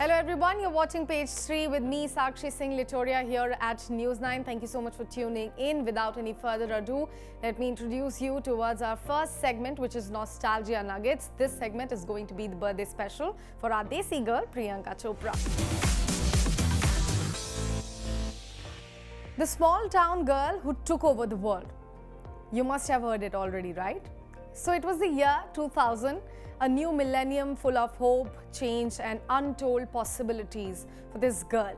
Hello everyone, you're watching Page 3 with me, Sakshi Singh Litoria here at News9. Thank you so much for tuning in. Without any further ado, let me introduce you towards our first segment, which is Nostalgia Nuggets. This segment is going to be the birthday special for our Desi girl, Priyanka Chopra. The small town girl who took over the world. You must have heard it already, right? So it was the year 2000, a new millennium full of hope, change and untold possibilities for this girl.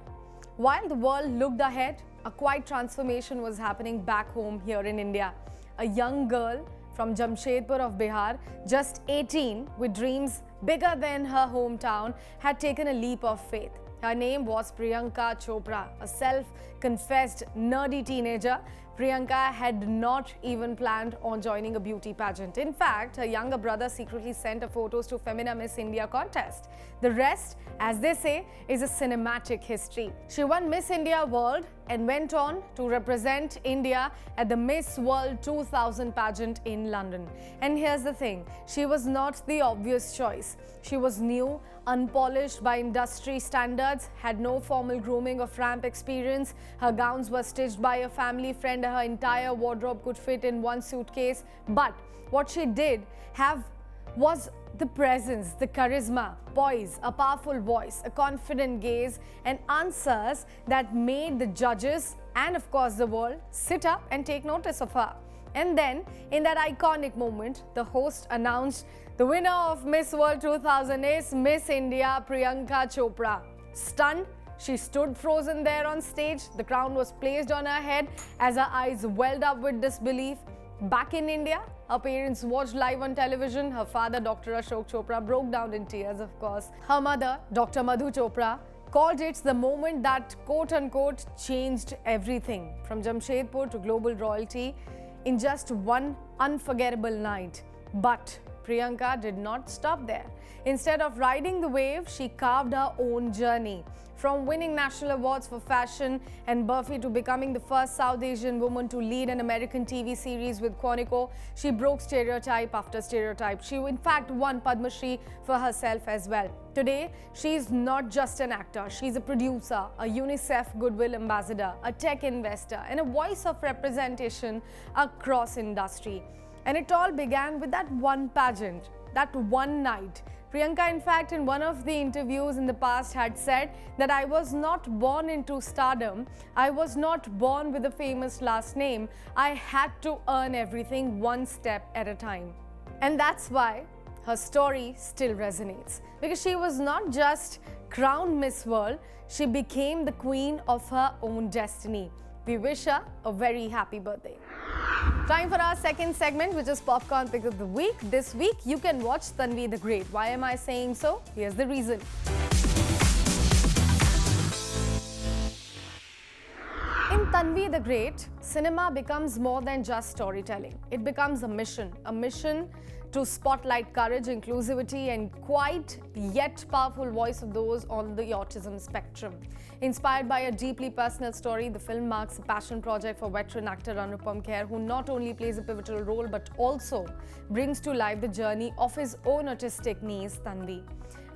While the world looked ahead, a quiet transformation was happening back home here in India. A young girl from Jamshedpur of Bihar, just 18, with dreams bigger than her hometown, had taken a leap of faith. Her name was Priyanka Chopra, a self-confessed nerdy teenager. Priyanka had not even planned on joining a beauty pageant. In fact, her younger brother secretly sent her photos to Femina Miss India contest. The rest, as they say, is a cinematic history. She won Miss India World and went on to represent India at the Miss World 2000 pageant in London. And here's the thing, she was not the obvious choice. She was new, unpolished by industry standards, had no formal grooming or ramp experience. Her gowns were stitched by a family friend. Her entire wardrobe could fit in one suitcase. But what she did have was the presence, the charisma, poise, a powerful voice, a confident gaze, and answers that made the judges and of course the world sit up and take notice of her. And then, in that iconic moment, the host announced the winner of Miss World 2000 is Miss India Priyanka Chopra. Stunned, she stood frozen there on stage. The crown was placed on her head as her eyes welled up with disbelief. Back in India, her parents watched live on television. Her father, Dr. Ashok Chopra, broke down in tears, of course. Her mother, Dr. Madhu Chopra, called it the moment that, quote-unquote, changed everything from Jamshedpur to global royalty in just one unforgettable night. But Priyanka did not stop there. Instead of riding the wave, she carved her own journey. From winning national awards for fashion and Buffy to becoming the first South Asian woman to lead an American TV series with Quantico, she broke stereotype after stereotype. She in fact won Padma Shri for herself as well. Today, she's not just an actor. She's a producer, a UNICEF Goodwill Ambassador, a tech investor, and a voice of representation across industry. And it all began with that one pageant, that one night. Priyanka, in fact, in one of the interviews in the past had said that I was not born into stardom. I was not born with a famous last name. I had to earn everything one step at a time. And that's why her story still resonates. Because she was not just crowned Miss World, she became the queen of her own destiny. We wish her a very happy birthday. Time for our second segment, which is Popcorn Pick of the Week. This week, you can watch Tanvi the Great. Why am I saying so? Here's the reason. In Tanvi the Great, cinema becomes more than just storytelling. It becomes a mission to spotlight courage, inclusivity, and quiet yet powerful voice of those on the autism spectrum. Inspired by a deeply personal story, the film marks a passion project for veteran actor Anupam Kher, who not only plays a pivotal role but also brings to life the journey of his own autistic niece, Tanvi.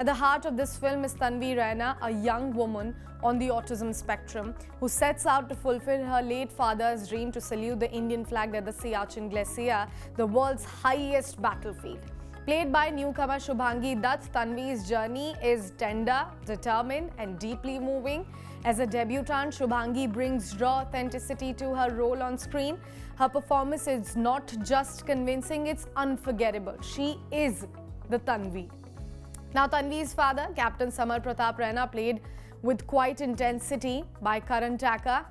At the heart of this film is Tanvi Raina, a young woman on the autism spectrum who sets out to fulfill her late father's dream to salute the Indian flag at the Siachen Glacier, the world's highest battlefield. Played by newcomer Shubhangi Dutt, Tanvi's journey is tender, determined and deeply moving. As a debutante, Shubhangi brings raw authenticity to her role on screen. Her performance is not just convincing, it's unforgettable. She is the Tanvi. Now, Tanvi's father, Captain Samar Pratap Raina, played with quite intensity by Karan Tacker,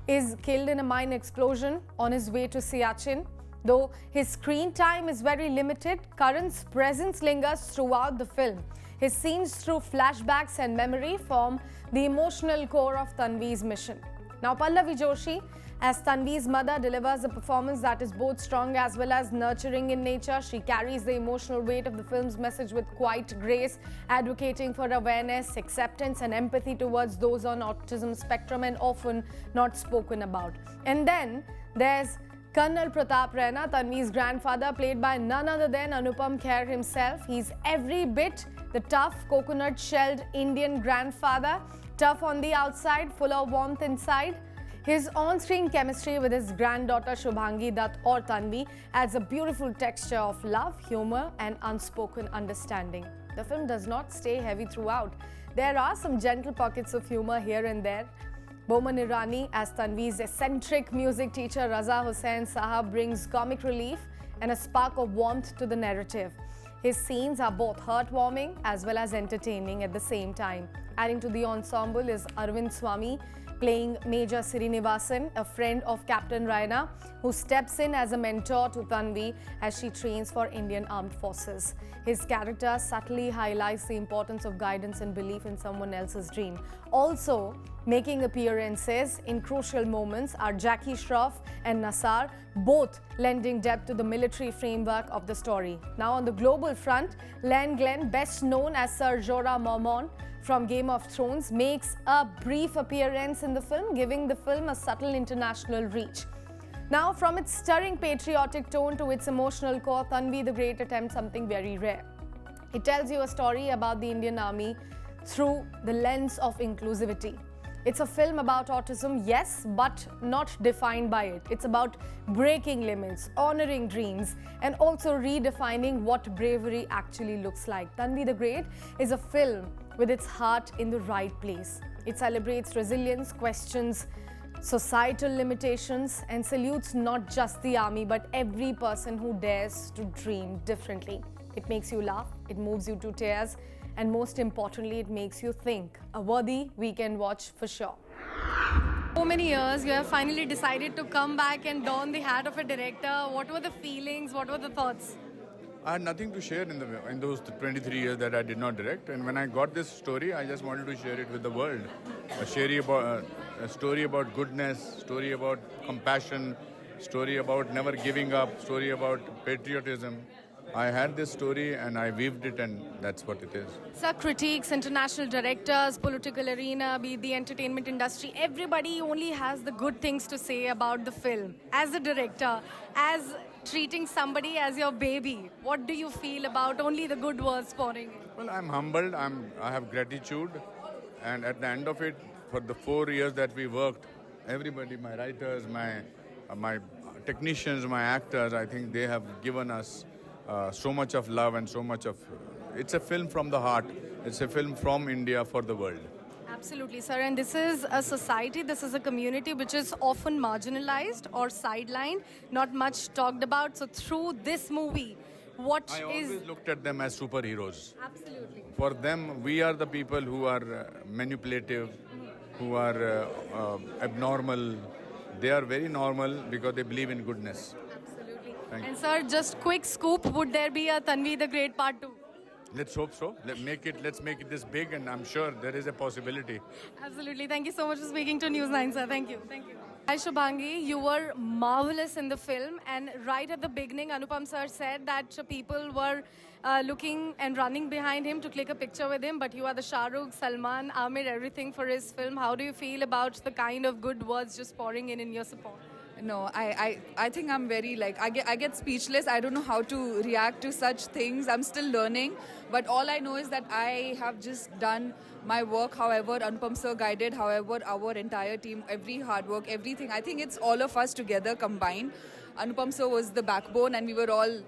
is killed in a mine explosion on his way to Siachen. Though his screen time is very limited, Karan's presence lingers throughout the film. His scenes through flashbacks and memory form the emotional core of Tanvi's mission. Now, Pallavi Joshi, as Tanvi's mother, delivers a performance that is both strong as well as nurturing in nature. She carries the emotional weight of the film's message with quiet grace, advocating for awareness, acceptance and empathy towards those on autism spectrum and often not spoken about. And then there's Colonel Pratap Raina, Tanvi's grandfather, played by none other than Anupam Kher himself. He's every bit the tough, coconut-shelled Indian grandfather, tough on the outside, full of warmth inside. His on-screen chemistry with his granddaughter Shubhangi Dutt or Tanvi adds a beautiful texture of love, humor and unspoken understanding. The film does not stay heavy throughout. There are some gentle pockets of humor here and there. Boman Irani as Tanvi's eccentric music teacher Raza Hussain Sahab brings comic relief and a spark of warmth to the narrative. His scenes are both heartwarming as well as entertaining at the same time. Adding to the ensemble is Arvind Swamy playing Major Srinivasan, a friend of Captain Raina, who steps in as a mentor to Tanvi as she trains for Indian Armed Forces. His character subtly highlights the importance of guidance and belief in someone else's dream. Also, making appearances in crucial moments are Jackie Shroff and Nassar, both lending depth to the military framework of the story. Now on the global front, Len Glenn, best known as Sir Jorah Mormont from Game of Thrones, makes a brief appearance in the film, giving the film a subtle international reach. Now, from its stirring patriotic tone to its emotional core, Tanvi the Great attempts something very rare. It tells you a story about the Indian Army through the lens of inclusivity. It's a film about autism, yes, but not defined by it. It's about breaking limits, honoring dreams, and also redefining what bravery actually looks like. Tanvi the Great is a film with its heart in the right place. It celebrates resilience, questions societal limitations, and salutes not just the army but every person who dares to dream differently. It makes you laugh, it moves you to tears, and most importantly, it makes you think. A worthy weekend watch for sure. So many years, you have finally decided to come back and don the hat of a director. What were the feelings? What were the thoughts? I had nothing to share in those 23 years that I did not direct, and when I got this story, I just wanted to share it with the world. A story about goodness, story about compassion, story about never giving up, story about patriotism. I had this story and I weaved it, and that's what it is. Sir, critiques, international directors, political arena, be it the entertainment industry, everybody only has the good things to say about the film. As a director, as treating somebody as your baby, what do you feel about only the good words pouring in? Well, I'm humbled, I have gratitude, and at the end of it, for the 4 years that we worked, everybody, my writers, my technicians, my actors, I think they have given us so much of love and so much of... It's a film from the heart. It's a film from India for the world. Absolutely, sir. And this is a society, this is a community which is often marginalized or sidelined, not much talked about. So through this movie, I always looked at them as superheroes. Absolutely. For them, we are the people who are manipulative, who are abnormal. They are very normal because they believe in goodness. And sir, just quick scoop, would there be a Tanvi the Great Part 2? Let's hope so. Let's make it this big, and I'm sure there is a possibility. Absolutely. Thank you so much for speaking to News9, sir. Thank you. Thank you. Hi, Shubhangi. You were marvelous in the film, and right at the beginning, Anupam sir said that people were looking and running behind him to click a picture with him, but you are the Shah Rukh, Salman, Amir, everything for his film. How do you feel about the kind of good words just pouring in your support? No, I think I'm very I get speechless. I don't know how to react to such things. I'm still learning. But all I know is that I have just done my work, however Anupam sir guided, however our entire team, every hard work, everything. I think it's all of us together combined. Anupam sir was the backbone, and we were all,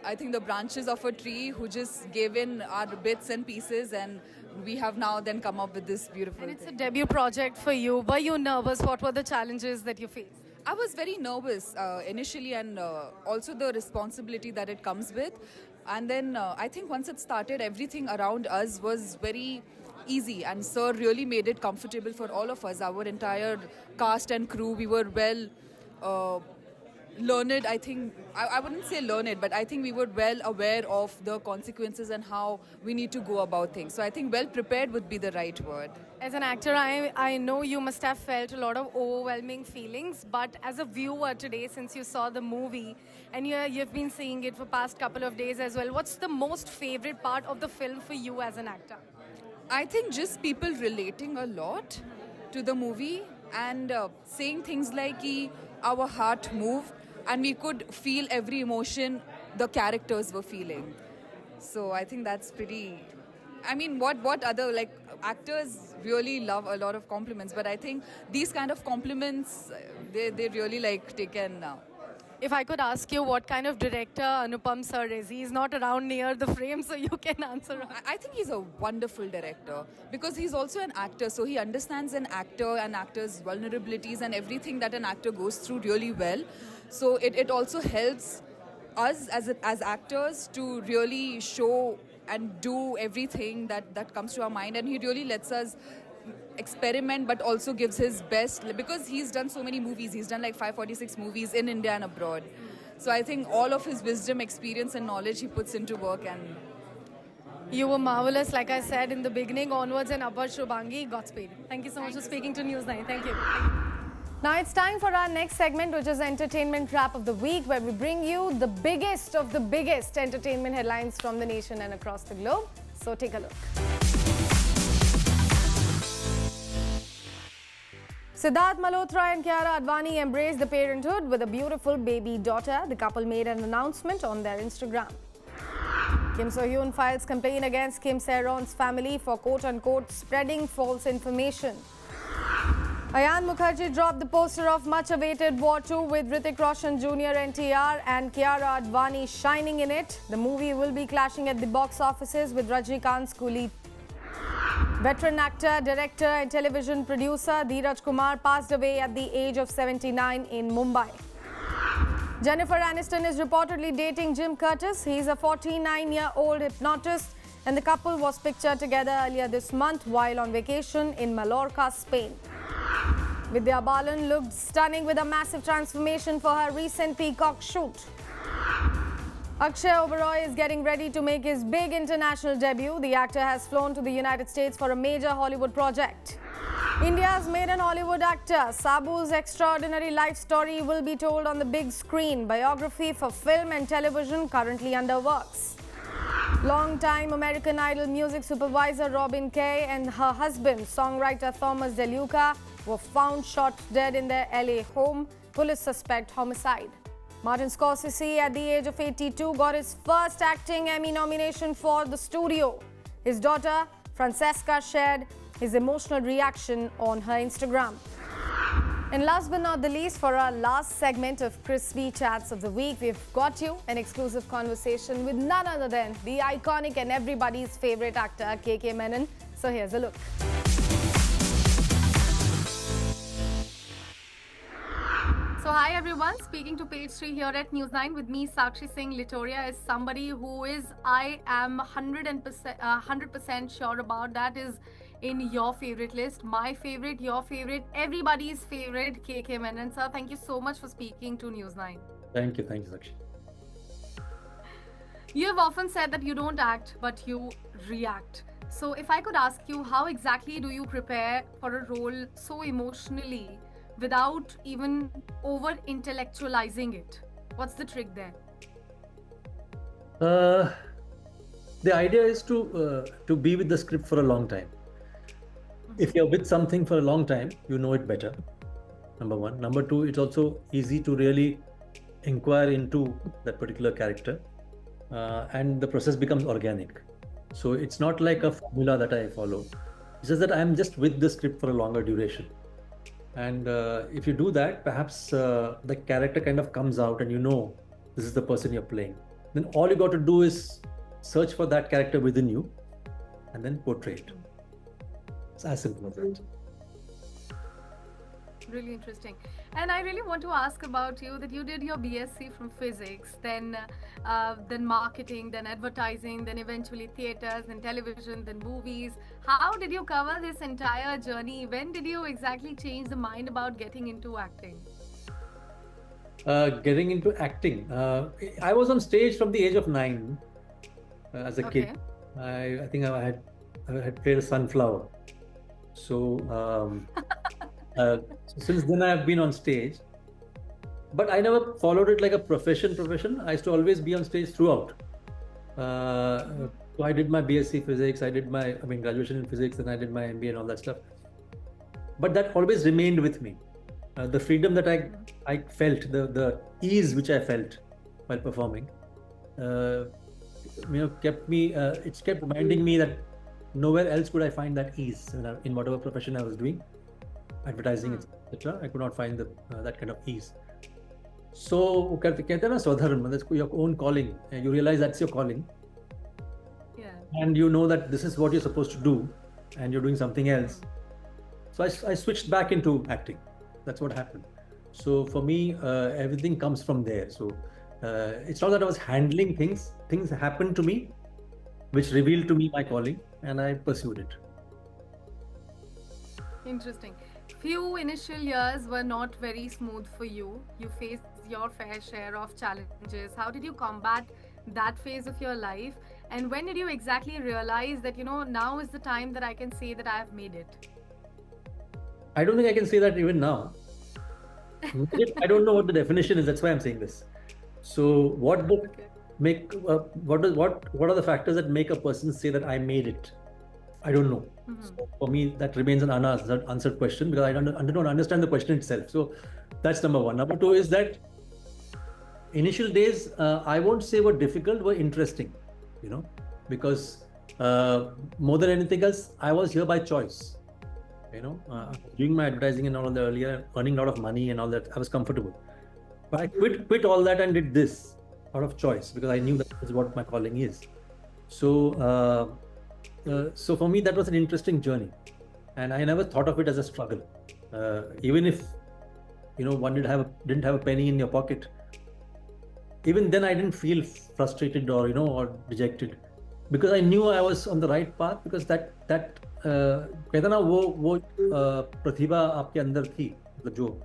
I think, the branches of a tree who just gave in our bits and pieces, and we have now then come up with this beautiful And it's thing. a debut project for you. Were you nervous? What were the challenges that you faced? I was very nervous initially, and also the responsibility that it comes with. And then I think once it started, everything around us was very easy, and sir really made it comfortable for all of us. Our entire cast and crew, we were well learned. I think, I wouldn't say learned, but I think we were well aware of the consequences and how we need to go about things. So I think well prepared would be the right word. As an actor, I know you must have felt a lot of overwhelming feelings, but as a viewer today, since you saw the movie and you've been seeing it for past couple of days as well, what's the most favorite part of the film for you as an actor? I think just people relating a lot to the movie and saying things like our heart moved. and we could feel every emotion the characters were feeling. So I think that's pretty. I mean, what other, like, actors really love a lot of compliments, but I think these kind of compliments, they really like taken now. If I could ask you what kind of director Anupam sir is, he's not around near the frame, so you can answer. I think he's a wonderful director because he's also an actor, so he understands an actor and actors' vulnerabilities and everything that an actor goes through really well. So it also helps us as actors to really show and do everything that comes to our mind, and he really lets us experiment but also gives his best because he's done so many movies. He's done like 546 movies in India and abroad. So I think all of his wisdom, experience and knowledge he puts into work. And you were marvelous, like I said in the beginning, onwards and upwards. Shubhangi, Godspeed. Thank you so much for speaking to News9. Thank you. Now it's time for our next segment, which is Entertainment Wrap of the Week, where we bring you the biggest of the biggest entertainment headlines from the nation and across the globe. So take a look. Siddharth Malhotra and Kiara Advani embraced the parenthood with a beautiful baby daughter. The couple made an announcement on their Instagram. Kim So-hyun files complaint against Kim Se-ron's family for quote-unquote spreading false information. Ayan Mukherjee dropped the poster of much-awaited War 2 with Hrithik Roshan Jr., NTR and Kiara Advani shining in it. The movie will be clashing at the box offices with Rajnikant's Coolie. Veteran actor, director and television producer Dheeraj Kumar passed away at the age of 79 in Mumbai. Jennifer Aniston is reportedly dating Jim Curtis. He's a 49-year-old hypnotist, and the couple was pictured together earlier this month while on vacation in Mallorca, Spain. Vidya Balan looked stunning with a massive transformation for her recent Peacock shoot. Akshay Oberoi is getting ready to make his big international debut. The actor has flown to the United States for a major Hollywood project. India's maiden Hollywood actor Sabu's extraordinary life story will be told on the big screen. Biography for film and television currently under works. Long-time American Idol music supervisor Robin Kay and her husband, songwriter Thomas DeLuca, were found shot dead in their LA home. Police suspect homicide. Martin Scorsese, at the age of 82, got his first acting Emmy nomination for The Studio. His daughter, Francesca, shared his emotional reaction on her Instagram. And last but not the least, for our last segment of Crispy Chats of the Week, we've got you an exclusive conversation with none other than the iconic and everybody's favorite actor, KK Menon. So here's a look. So hi everyone, speaking to Page 3 here at News9 with me, Sakshi Singh Litoria, is somebody who is, I am 100% sure about, that is in your favorite list, my favorite, your favorite, everybody's favorite, KK Menon. Sir, thank you so much for speaking to News9. Thank you, Sakshi. You have often said that you don't act, but you react. So if I could ask you, how exactly do you prepare for a role so emotionally without even over-intellectualizing it? What's the trick there? The idea is to be with the script for a long time. If you're with something for a long time, you know it better, number one. Number two, it's also easy to really inquire into that particular character, and the process becomes organic. So it's not like a formula that I follow. It's just that I'm just with the script for a longer duration. And if you do that, perhaps the character kind of comes out and you know this is the person you're playing. Then all you got to do is search for that character within you and then portray it. It's as simple as that. Really interesting. And I really want to ask about you that you did your BSc from physics, then marketing, then advertising, then eventually theatres, then television, then movies. How did you cover this entire journey? When did you exactly change the mind about getting into acting? Getting into acting. I was on stage from the age of 9 as a kid. I think I had played a sunflower. So since then I have been on stage, but I never followed it like a profession. I used to always be on stage throughout. So I did my BSc physics, I did my graduation in physics, and I did my MBA and all that stuff. But that always remained with me. the freedom that I felt, the ease which I felt while performing, kept me. It kept reminding me that nowhere else could I find that ease in whatever profession I was doing, advertising, etc. I could not find that kind of ease. So कहते हैं ना स्वधर्म, that's your own calling. You realize that's your calling, and you know that this is what you're supposed to do, and you're doing something else. So I switched back into acting. That's what happened. So for me, everything comes from there. So it's not that I was handling things. Things happened to me, which revealed to me my calling, and I pursued it. Interesting. Few initial years were not very smooth for you. You faced your fair share of challenges. How did you combat that phase of your life? And when did you exactly realize that, now is the time that I can say that I have made it? I don't think I can say that even now. I don't know what the definition is. That's why I'm saying this. So what are the factors that make a person say that I made it? I don't know. So for me, that remains an unanswered question, because I don't understand the question itself. So that's number one. Number two is that initial days, I won't say were difficult, were interesting, because more than anything else, I was here by choice. Doing my advertising and all of that earlier, earning a lot of money and all that, I was comfortable. But I quit all that and did this out of choice, because I knew that is what my calling is. So for me, that was an interesting journey, and I never thought of it as a struggle. Even if one didn't have a penny in your pocket, even then I didn't feel frustrated or dejected, because I knew I was on the right path, because that कहते ना वो प्रतिभा आपके अंदर थी, जो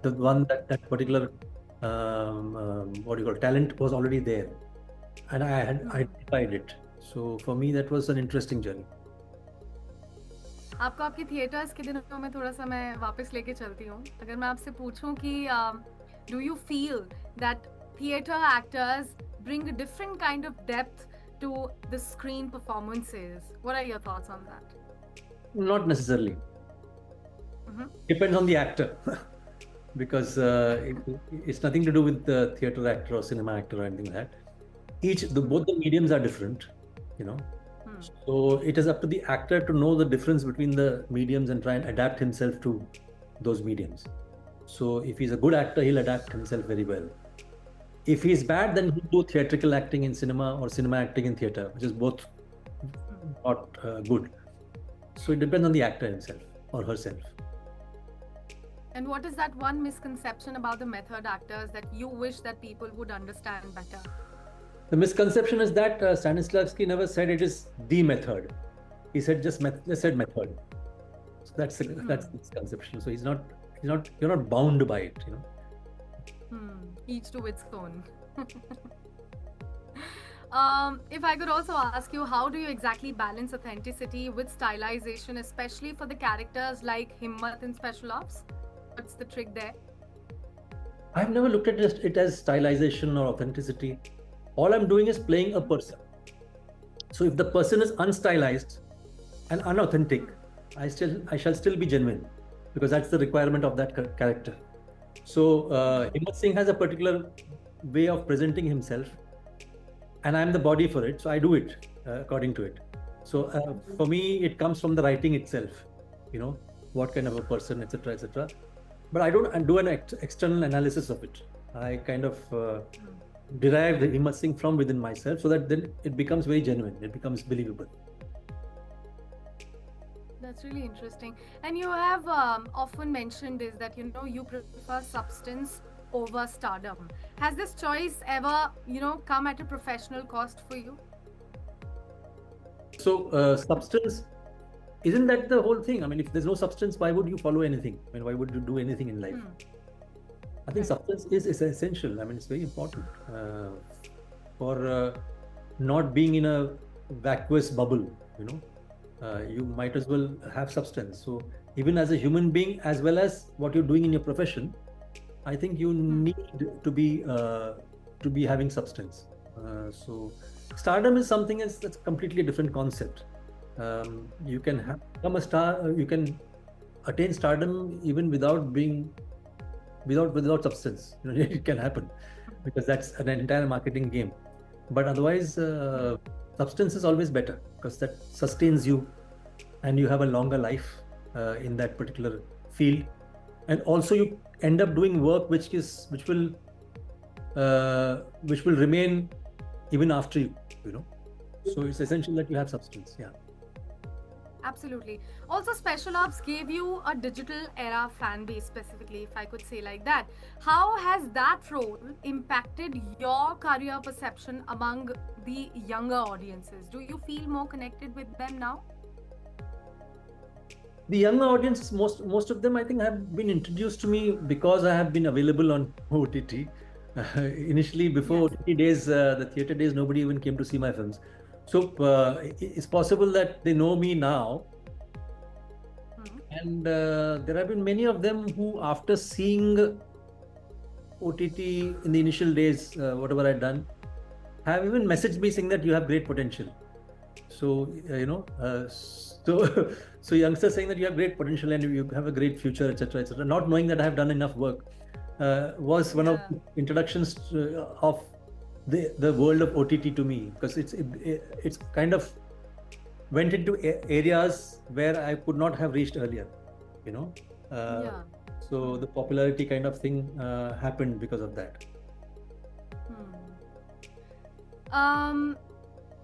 the one that particular what do you call talent was already there, and I had identified it. So for me, that was an interesting journey. आपको आपके theatres के दिनों में थोड़ा सा मैं वापस लेके चलती हूँ. अगर मैं आपसे पूछूं कि do you feel that theater actors bring a different kind of depth to the screen performances? What are your thoughts on that? Not necessarily. Depends on the actor. Because it's nothing to do with the theater actor or cinema actor or anything like that. Both the mediums are different, So it is up to the actor to know the difference between the mediums and try and adapt himself to those mediums. So if he's a good actor, he'll adapt himself very well. If he's bad, then he'll do theatrical acting in cinema or cinema acting in theater, which is both not good. So it depends on the actor himself or herself. And what is that one misconception about the method actors that you wish that people would understand better? The misconception is that Stanislavski never said it is the method. He said just said method. So that's the misconception. So you're not bound by it, Each to its own. If I could also ask you, how do you exactly balance authenticity with stylization, especially for the characters like Himmat in Special Ops? What's the trick there? I've never looked at it as stylization or authenticity. All I'm doing is playing a person. So if the person is unstylized and unauthentic, I shall still be genuine, because that's the requirement of that character. So Himmat Singh has a particular way of presenting himself, and I'm the body for it. So I do it according to it. So for me, it comes from the writing itself, what kind of a person, etc., etc. But I don't do an external analysis of it. I kind of derive the Himmat Singh from within myself, so that then it becomes very genuine. It becomes believable. That's really interesting. And you have often mentioned is that, you prefer substance over stardom. Has this choice ever, come at a professional cost for you? So substance, isn't that the whole thing? I mean, if there's no substance, why would you follow anything? I mean, why would you do anything in life? I think substance is essential. I mean, it's very important for not being in a vacuous bubble, you might as well have substance. So even as a human being, as well as what you're doing in your profession, I think you need to be having substance. So stardom is something that's a completely different concept. You can become a star. You can attain stardom even without being without substance. It can happen because that's an entire marketing game. But otherwise, substance is always better because that sustains you, and you have a longer life in that particular field, and also you end up doing work which will remain even after you. So it's essential that you have substance. Yeah. Absolutely. Also, Special Ops gave you a digital era fan base, specifically, if I could say like that. How has that role impacted your career perception among the younger audiences? Do you feel more connected with them now? The younger audience, most of them, I think, have been introduced to me because I have been available on OTT. Initially, before OTT days, the theatre days, nobody even came to see my films. So it's possible that they know me now. And there have been many of them who, after seeing OTT in the initial days, whatever I'd done, have even messaged me saying that you have great potential. So, so youngsters saying that you have great potential and you have a great future, etc., etc. Not knowing that I have done enough work was one of the introductions of the world of OTT to me, because it's kind of went into areas where I could not have reached earlier. So the popularity kind of thing happened because of that.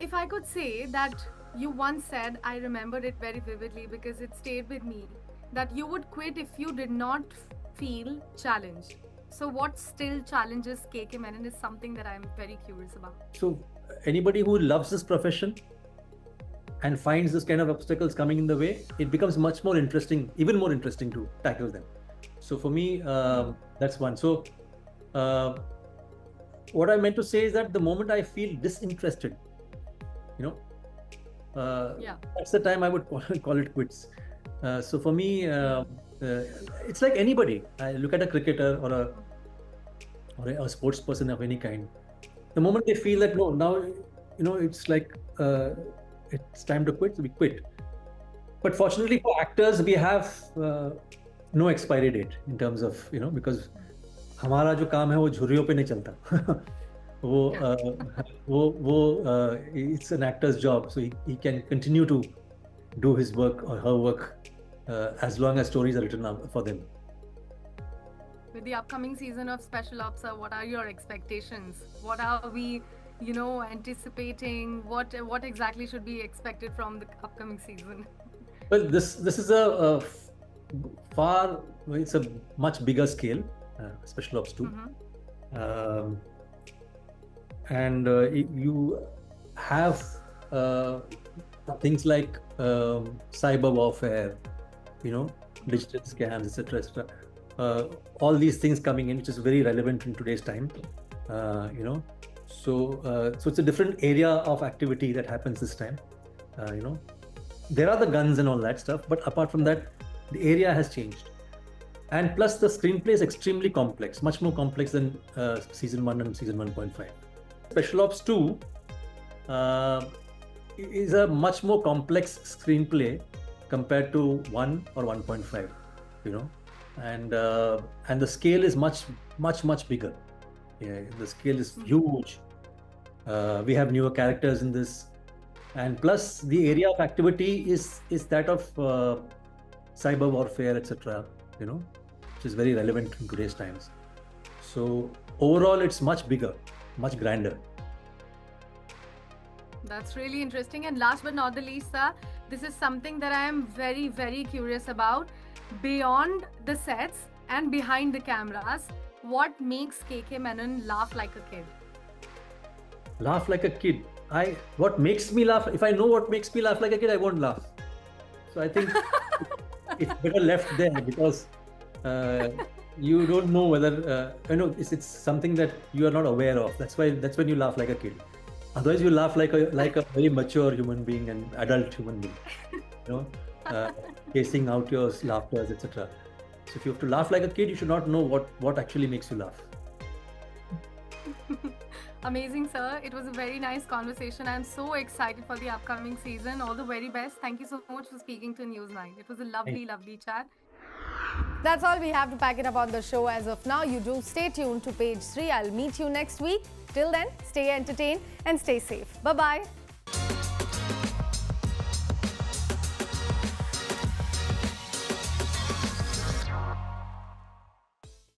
If I could say that you once said, I remember it very vividly because it stayed with me, that you would quit if you did not feel challenged. So what still challenges KK Menon is something that I'm very curious about. So anybody who loves this profession and finds this kind of obstacles coming in the way, it becomes much more interesting, even more interesting to tackle them. So for me, that's one. So what I meant to say is that the moment I feel disinterested, that's the time I would call it quits. So for me, it's like anybody. I look at a cricketer or a sports person of any kind. The moment they feel that now, it's like it's time to quit, so we quit. But fortunately for actors, we have no expiry date in terms of because हमारा जो काम है वो झुर्रियों पे नहीं चलता. It's an actor's job, so he can continue to do his work or her work as long as stories are written for them. With the upcoming season of Special Ops, what are your expectations? What are we, anticipating? What exactly should be expected from the upcoming season? Well, this is it's a much bigger scale, Special Ops 2. And you have things like cyber warfare, digital scams, etc. All these things coming in, which is very relevant in today's time. So it's a different area of activity that happens this time. There are the guns and all that stuff, but apart from that, the area has changed. And plus, the screenplay is extremely complex, much more complex than season 1 and season 1.5. Special Ops 2 is a much more complex screenplay compared to 1 or 1.5, and the scale is much bigger. Yeah, the scale is huge. We have newer characters in this, and plus the area of activity is that of cyber warfare, etc. Which is very relevant in today's times. So overall, it's much bigger, much grander. That's really interesting. And last but not the least, sir, this is something that I am very, very curious about. Beyond the sets and behind the cameras, what makes KK Menon laugh like a kid? Laugh like a kid? What makes me laugh? If I know what makes me laugh like a kid, I won't laugh. So I think it's better left there, because you don't know whether it's something that you are not aware of. That's when you laugh like a kid. Otherwise, you laugh like a very mature human being and adult human being. Pacing out your laughters, etc. So if you have to laugh like a kid, you should not know what actually makes you laugh. Amazing, sir. It was a very nice conversation. I'm so excited for the upcoming season. All the very best. Thank you so much for speaking to News9. It was a lovely, lovely chat. That's all we have to pack it up on the show as of now. You do stay tuned to page 3. I'll meet you next week. Till then, stay entertained and stay safe. Bye-bye.